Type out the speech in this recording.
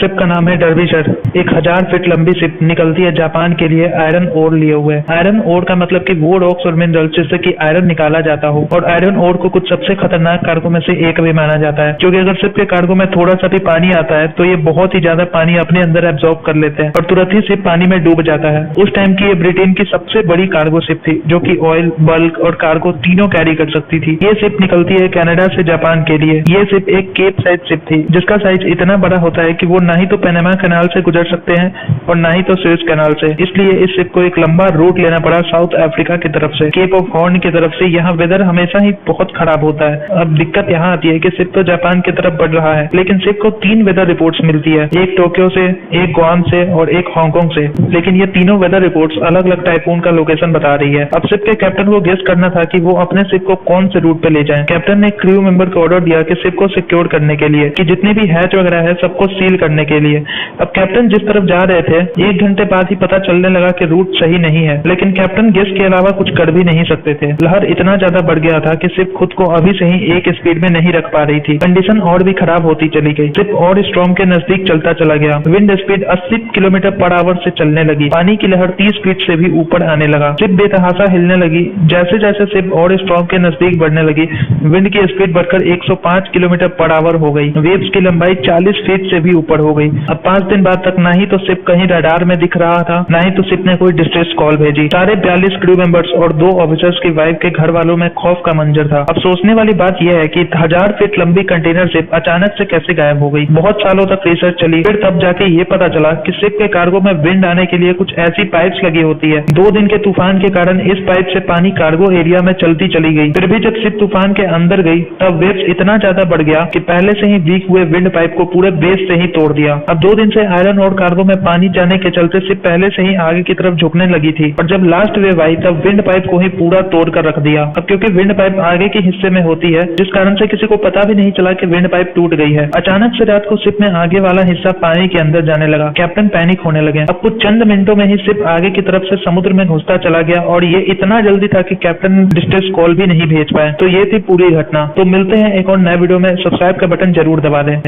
Ship का नाम है डर्विशर। 1000 फीट लंबी शिप निकलती है जापान के लिए आयरन ओर लिए हुए। आयरन ओर का मतलब कि वो रॉक्स और मिनरल्स जिससे कि आयरन निकाला जाता हो, और आयरन ओर को कुछ सबसे खतरनाक कार्गो में से एक भी माना जाता है, क्योंकि अगर शिप के कार्गो में थोड़ा सा भी पानी आता है तो ये बहुत ही ज्यादा पानी अपने अंदर एब्जॉर्ब कर लेते हैं और तुरंत ही शिप पानी में डूब जाता है। उस टाइम की ये ब्रिटेन की सबसे बड़ी कार्गो शिप थी, जो कि ऑयल, बल्क और कार्गो तीनों कैरी कर सकती थी। ये शिप निकलती है कनाडा से जापान के लिए। ये शिप एक केप साइज शिप थी, जिसका साइज इतना बड़ा होता है कि वो ना ही तो पनामा कैनाल से गुजर सकते हैं और ना ही तो सुएज कैनाल से। इसलिए इस शिप को एक लंबा रूट लेना पड़ा साउथ अफ्रीका की तरफ से, केप ऑफ हॉर्न की तरफ से। यहाँ वेदर हमेशा ही बहुत खराब होता है। अब दिक्कत यहाँ आती है कि शिप तो जापान की तरफ बढ़ रहा है, लेकिन शिप को 3 वेदर रिपोर्ट्स मिलती है, एक टोक्यो से, एक गुआम से और एक हांगकांग से। लेकिन ये तीनों वेदर रिपोर्ट्स अलग अलग टाइफून का लोकेशन बता रही है। अब शिप के कैप्टन को गेस करना था कि वो अपने शिप को कौन से रूट पे ले जाएं। कैप्टन ने क्रू मेंबर को ऑर्डर दिया कि शिप को सिक्योर करने के लिए, कि जितने भी हैच वगैरह है सबको सील करने के लिए। अब कैप्टन जिस तरफ जा रहे थे, 1 घंटे बाद ही पता चलने लगा कि रूट सही नहीं है, लेकिन कैप्टन गेस के अलावा कुछ कर भी नहीं सकते थे। लहर इतना ज्यादा बढ़ गया था कि शिप खुद को अभी से ही एक स्पीड में नहीं रख पा रही थी। कंडीशन और भी खराब होती चली गई। शिप और स्टॉर्म के नजदीक चलता चला गया। Wind speed 80 kilometre per hour से चलने लगी। पानी की लहर 30 फीट से भी ऊपर आने लगा। शिप बेतहासा हिलने लगी। जैसे जैसे शिप और स्टॉर्म के नजदीक बढ़ने लगी, विंड की स्पीड बढ़कर 105 किलोमीटर पर आवर हो गई। वेव्स की लंबाई 40 फीट से भी ऊपर हो गई। अब 5 दिन बाद तक ना ही तो शिप कहीं रडार में दिख रहा था, ना ही तो शिप ने कोई डिस्ट्रेस कॉल भेजी। सारे 42 क्रू मेंबर्स और 2 ऑफिसर्स की वाइफ के घर वालों में खौफ का मंजर था। अब सोचने वाली बात यह है कि 1000 फीट लंबी कंटेनर शिप अचानक से कैसे गायब हो गई। बहुत सालों तक रिसर्च चली, फिर तब जाके ये पता चला कि शिप के कार्गो में विंड आने के लिए कुछ ऐसी पाइप्स लगी होती है। 2 दिन के तूफान के कारण इस पाइप से पानी कार्गो एरिया में चलती चली गई। फिर भी जब शिप तूफान के अंदर गई, तब वेव्स इतना ज्यादा बढ़ गया कि पहले से ही वीक हुए विंड पाइप को पूरे बेस से ही तोड़ दिया। अब 2 दिन से आयरन और कार्गो में पानी जाने के चलते शिप पहले से ही आगे की तरफ झुकने लगी थी, और जब लास्ट वेव आई तब विंड पाइप को ही पूरा तोड़ कर रख दिया। अब क्योंकि विंड पाइप आगे के हिस्से में होती है, जिस कारण से किसी को पता भी नहीं चला कि विंड पाइप टूट गई है। अचानक से रात को शिप में आगे वाला हिस्सा पानी के अंदर जाने लगा। कैप्टन पैनिक होने लगे। अब कुछ चंद मिनटों में ही शिप आगे की तरफ से समुद्र में घुसता चला गया, और ये इतना जल्दी था कि कैप्टन डिस्ट्रेस कॉल भी नहीं भेज पाए। तो ये थी पूरी घटना। तो मिलते हैं एक और नए वीडियो में। सब्सक्राइब का बटन जरूर दबा दें।